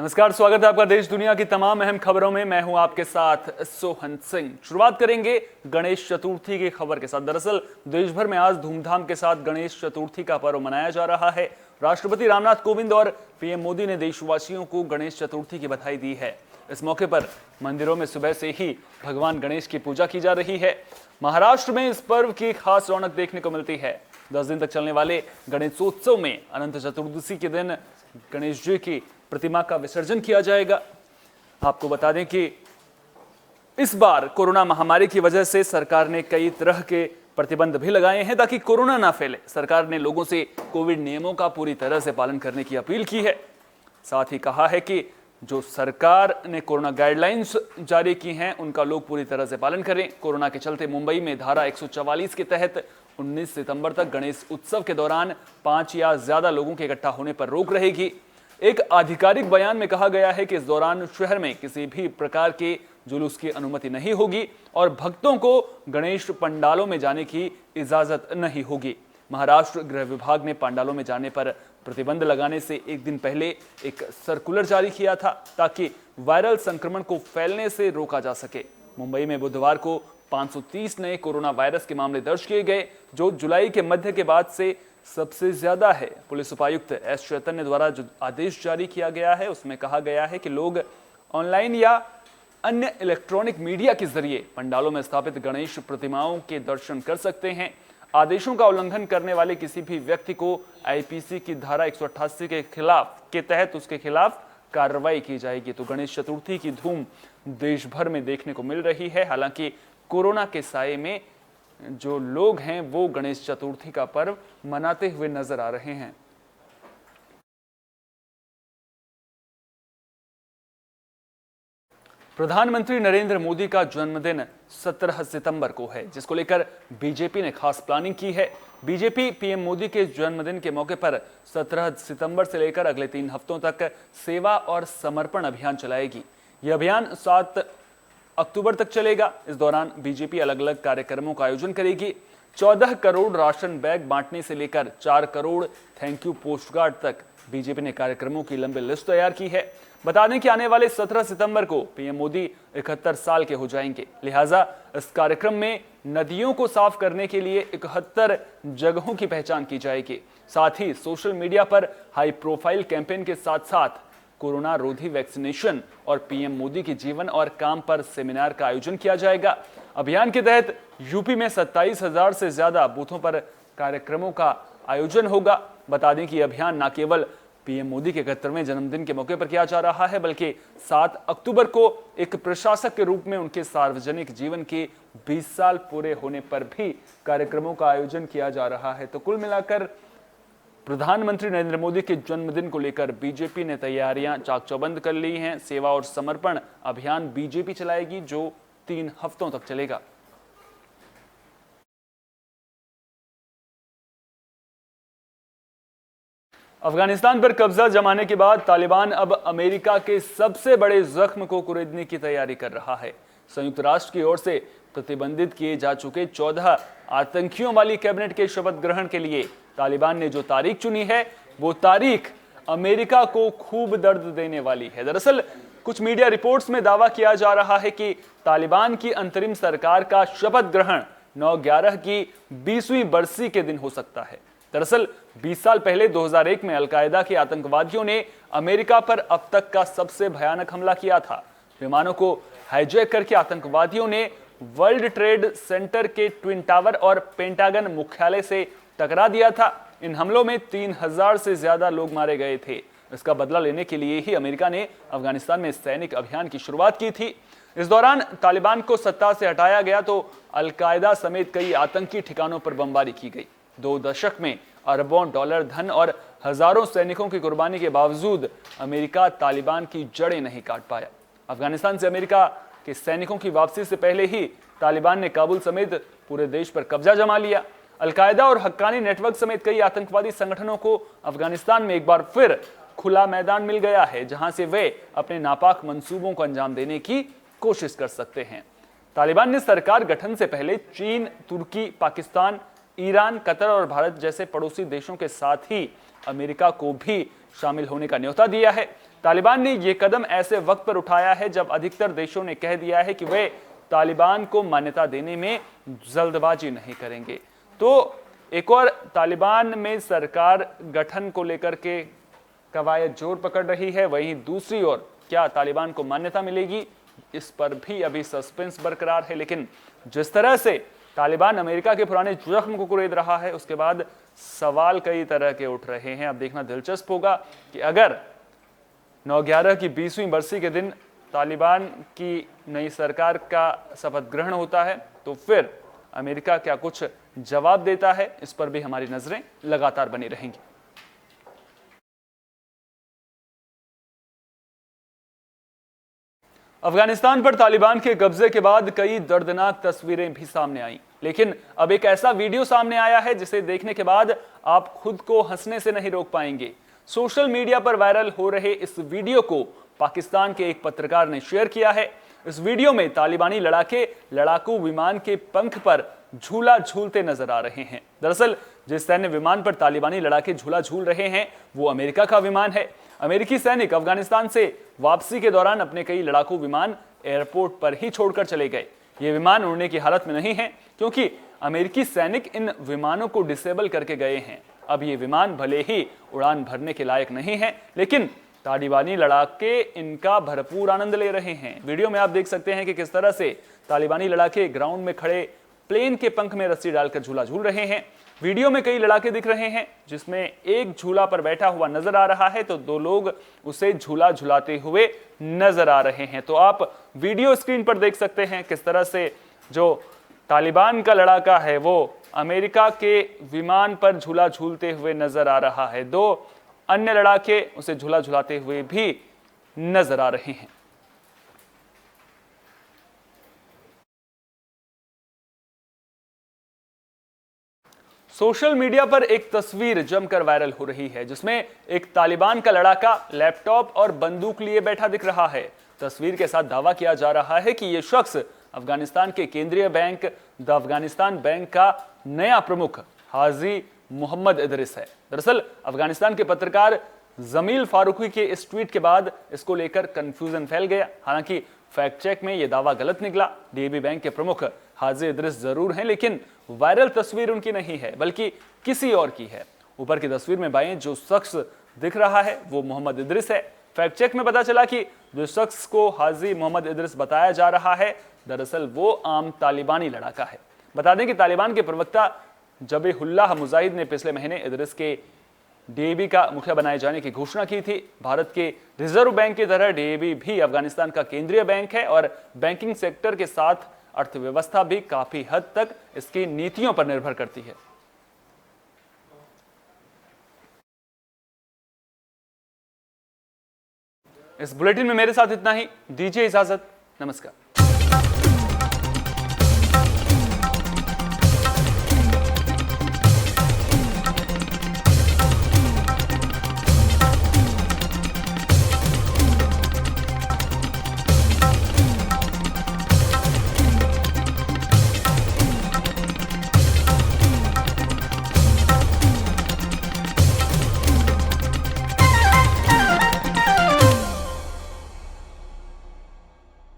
नमस्कार, स्वागत है आपका देश दुनिया की तमाम अहम खबरों में। मैं हूं आपके साथ सोहन सिंह। शुरुआत करेंगे गणेश चतुर्थी की खबर के साथ। दरअसल देश भर में आज धूमधाम के साथ गणेश चतुर्थी का पर्व मनाया जा रहा है। राष्ट्रपति रामनाथ कोविंद और पीएम मोदी ने देशवासियों को गणेश चतुर्थी की बधाई दी है। इस मौके पर मंदिरों में सुबह से ही भगवान गणेश की पूजा की जा रही है। महाराष्ट्र में इस पर्व की खास रौनक देखने को मिलती है। 10 दिन तक चलने वाले गणेशोत्सव में अनंत चतुर्दशी के दिन गणेश जी की प्रतिमा का विसर्जन किया जाएगा। आपको बता दें कि इस बार कोरोना महामारी की वजह से सरकार ने कई तरह के प्रतिबंध भी लगाए हैं ताकि कोरोना ना फैले। सरकार ने लोगों से कोविड नियमों का पूरी तरह से पालन करने की अपील की है। साथ ही कहा है कि जो सरकार ने कोरोना गाइडलाइंस जारी की हैं उनका लोग पूरी तरह से पालन करें। कोरोना के चलते मुंबई में धारा 144 के तहत 19 सितंबर तक गणेश उत्सव के दौरान 5 या ज्यादा लोगों के इकट्ठा होने पर रोक रहेगी। एक आधिकारिक बयान में कहा गया है कि इस दौरान शहर में किसी भी प्रकार के जुलूस की अनुमति नहीं होगी और भक्तों को गणेश पंडालों में जाने की इजाजत नहीं होगी। महाराष्ट्र गृह विभाग ने पंडालों में जाने पर प्रतिबंध लगाने से एक दिन पहले एक सर्कुलर जारी किया था ताकि वायरल संक्रमण को फैलने से रोका जा सके। मुंबई में बुधवार को 530 नए कोरोना वायरस के मामले दर्ज किए गए, जो जुलाई के मध्य के बाद से सबसे ज्यादा है। पुलिस उपायुक्त एस चैतन्य द्वारा जो आदेश जारी किया गया है उसमें कहा गया है कि लोग ऑनलाइन या अन्य इलेक्ट्रॉनिक मीडिया के जरिए पंडालों में स्थापित गणेश प्रतिमाओं के दर्शन कर सकते हैं। आदेशों का उल्लंघन करने वाले किसी भी व्यक्ति को आईपीसी की धारा 188 के तहत उसके खिलाफ कार्रवाई की जाएगी। तो गणेश चतुर्थी की धूम देश भर में देखने को मिल रही है। हालांकि कोरोना के साए में जो लोग हैं वो गणेश चतुर्थी का पर्व मनाते हुए नजर आ रहे हैं। प्रधानमंत्री नरेंद्र मोदी का जन्मदिन 17 सितंबर को है, जिसको लेकर बीजेपी ने खास प्लानिंग की है। बीजेपी पीएम मोदी के जन्मदिन के मौके पर 17 सितंबर से लेकर अगले 3 हफ्तों तक सेवा और समर्पण अभियान चलाएगी। यह अभियान 7 अक्टूबर तक चलेगा। इस दौरान बीजेपी अलग अलग कार्यक्रमों का आयोजन करेगी। 14 करोड़ राशन बैग बांटने से लेकर 4 करोड़ थैंक यू पोस्टकार्ड तक बीजेपी ने कार्यक्रमों की लंबी लिस्ट तैयार की है। बता दें कि आने वाले 17 सितंबर को पीएम मोदी 71 साल के हो जाएंगे। लिहाजा इस कार्यक्रम में नदियों को साफ करने के लिए 71 जगहों की पहचान की जाएगी। साथ ही सोशल मीडिया पर हाई प्रोफाइल कैंपेन के साथ साथ कोरोना रोधी वैक्सीनेशन और पीएम मोदी के जीवन और काम पर सेमिनार का आयोजन किया जाएगा। अभियान के तहत यूपी में 27,000 से ज्यादा बूथों पर कार्यक्रमों का आयोजन होगा। बता दें कि अभियान न केवल पीएम मोदी के 71वें जन्मदिन के मौके पर किया जा रहा है, बल्कि 7 अक्टूबर को एक प्रशासक के रूप में उनके सार्वजनिक जीवन के 20 साल पूरे होने पर भी कार्यक्रमों का आयोजन किया जा रहा है। तो कुल मिलाकर प्रधानमंत्री नरेंद्र मोदी के जन्मदिन को लेकर बीजेपी ने तैयारियां चाक चौबंद कर ली हैं। सेवा और समर्पण अभियान बीजेपी चलाएगी, जो 3 हफ्तों तक चलेगा। अफगानिस्तान पर कब्जा जमाने के बाद तालिबान अब अमेरिका के सबसे बड़े जख्म को कुरेदने की तैयारी कर रहा है। संयुक्त राष्ट्र की ओर से प्रतिबंधित किए जा चुके 14 आतंकियों वाली कैबिनेट के शपथ ग्रहण के लिए तालिबान ने जो तारीख चुनी है वो तारीख अमेरिका को खूब दर्द देने वाली है। दरअसल कुछ मीडिया रिपोर्ट्स में दावा किया जा रहा है कि तालिबान की अंतरिम सरकार का शपथ ग्रहण 9/11 की 20वीं बरसी के दिन हो सकता है। दरअसल 20 साल पहले 2001 में अलकायदा के आतंकवादियों ने अमेरिका पर अब तक का सबसे भयानक हमला किया था। विमानों को हाईजैक करके आतंकवादियों ने वर्ल्ड ट्रेड सेंटर के ट्विन टावर और पेंटागन मुख्यालय से टकरा दिया था। इन हमलों में 3000 से ज्यादा लोग मारे गए थे। इसका बदला लेने के लिए ही अमेरिका ने अफगानिस्तान में सैनिक अभियान की शुरुआत की थी। इस दौरान तालिबान को सत्ता से हटाया गया तो अलकायदा समेत कई आतंकी ठिकानों पर बमबारी की गई। 2 दशक में अरबों डॉलर धन और हजारों सैनिकों की कुर्बानी के बावजूद अमेरिका तालिबान की जड़ें नहीं काट पाया। अफगानिस्तान से अमेरिका के सैनिकों की वापसी से पहले ही तालिबान ने काबुल समेत पूरे देश पर कब्जा जमा लिया। अलकायदा और हक्कानी नेटवर्क समेत कई आतंकवादी संगठनों को अफगानिस्तान में एक बार फिर खुला मैदान मिल गया है, जहां से वे अपने नापाक मंसूबों को अंजाम देने की कोशिश कर सकते हैं। तालिबान ने सरकार गठन से पहले चीन, तुर्की, पाकिस्तान, ईरान, कतर और भारत जैसे पड़ोसी देशों के साथ ही अमेरिका को भी शामिल होने का न्योता दिया है। तालिबान ने यह कदम ऐसे वक्त पर उठाया है जब अधिकतर देशों ने कह दिया है कि वे तालिबान को मान्यता देने में जल्दबाजी नहीं करेंगे। तो एक और तालिबान में सरकार गठन को लेकर के कवायद जोर पकड़ रही है, वहीं दूसरी ओर क्या तालिबान को मान्यता मिलेगी, इस पर भी अभी सस्पेंस बरकरार है। लेकिन जिस तरह से तालिबान अमेरिका के पुराने जख्म को कुरेद रहा है, उसके बाद सवाल कई तरह के उठ रहे हैं। अब देखना दिलचस्प होगा कि अगर 9/11 की 20वीं बरसी के दिन तालिबान की नई सरकार का शपथ ग्रहण होता है तो फिर अमेरिका क्या कुछ जवाब देता है, इस पर भी हमारी नजरें लगातार बनी रहेंगी। अफगानिस्तान पर तालिबान के कब्जे के बाद कई दर्दनाक तस्वीरें भी सामने आईं, लेकिन अब एक ऐसा वीडियो सामने आया है जिसे देखने के बाद आप खुद को हंसने से नहीं रोक पाएंगे। सोशल मीडिया पर वायरल हो रहे इस वीडियो को पाकिस्तान के एक पत्रकार ने शेयर किया है। इस वीडियो में तालिबानी लड़ाके लड़ाकू विमान के पंख पर झूला झूलते नजर आ रहे हैं। दरअसल जिस सैन्य विमान पर तालिबानी लड़ाके झूला झूल रहे हैं वो अमेरिका का विमान है। अमेरिकी सैनिक अफगानिस्तान से वापसी के दौरान अपने कई लड़ाकू विमान एयरपोर्ट पर ही छोड़कर चले गए। ये विमान उड़ने की हालत में नहीं है क्योंकि अमेरिकी सैनिक इन विमानों को डिसेबल करके गए हैं। अब ये विमान भले ही उड़ान भरने के लायक नहीं है, लेकिन तालिबानी लड़ाके इनका भरपूर आनंद ले रहे हैं। वीडियो में आप देख सकते हैं कि किस तरह से तालिबानी लड़ाके ग्राउंड में खड़े प्लेन के पंख में रस्सी डालकर झूला झूल रहे हैं। वीडियो में कई लड़ाके दिख रहे हैं जिसमें एक झूला पर बैठा हुआ नजर आ रहा है तो दो लोग उसे झूला झुलाते हुए नजर आ रहे हैं। तो आप वीडियो स्क्रीन पर देख सकते हैं किस तरह से जो तालिबान का लड़ाका है वो अमेरिका के विमान पर झूला झूलते हुए नजर आ रहा है। दो अन्य लड़ाके उसे झूला झुलाते हुए भी नजर आ रहे हैं। सोशल मीडिया पर एक तस्वीर जमकर वायरल हो रही है जिसमें एक तालिबान का लड़ाका लैपटॉप और बंदूक लिए बैठा दिख रहा है। तस्वीर के साथ दावा किया जा रहा है कि यह शख्स अफगानिस्तान के केंद्रीय बैंक द अफगानिस्तान बैंक का नया प्रमुख हाजी मोहम्मद इदरिस है। दरअसल अफगानिस्तान के पत्रकार जमील फारूकी के इस ट्वीट के बाद इसको लेकर कंफ्यूजन फैल गया। हालांकि फैक्ट चेक में यह दावा गलत निकला। डीएबी बैंक के प्रमुख हाजी इदरिस जरूर हैं, लेकिन वायरल तस्वीर उनकी नहीं है बल्कि किसी और की है। ऊपर की तस्वीर में बाएं जो शख्स दिख रहा है वो मोहम्मद इदरिस है। फैक्ट चेक में पता चला कि जो शख्स को हाजी मोहम्मद इदरिस बताया जा रहा है दरअसल वो आम तालिबानी लड़ाका है। बता दें कि तालिबान के प्रवक्ता जबीहुल्लाह मुजाहिद ने पिछले महीने इदरिस के डीएबी का मुखिया बनाए जाने की घोषणा की थी। भारत के रिजर्व बैंक की तरह डीएबी भी अफगानिस्तान का केंद्रीय बैंक है और बैंकिंग सेक्टर के साथ अर्थव्यवस्था भी काफी हद तक इसकी नीतियों पर निर्भर करती है। इस बुलेटिन में मेरे साथ इतना ही। दीजिए इजाजत। नमस्कार।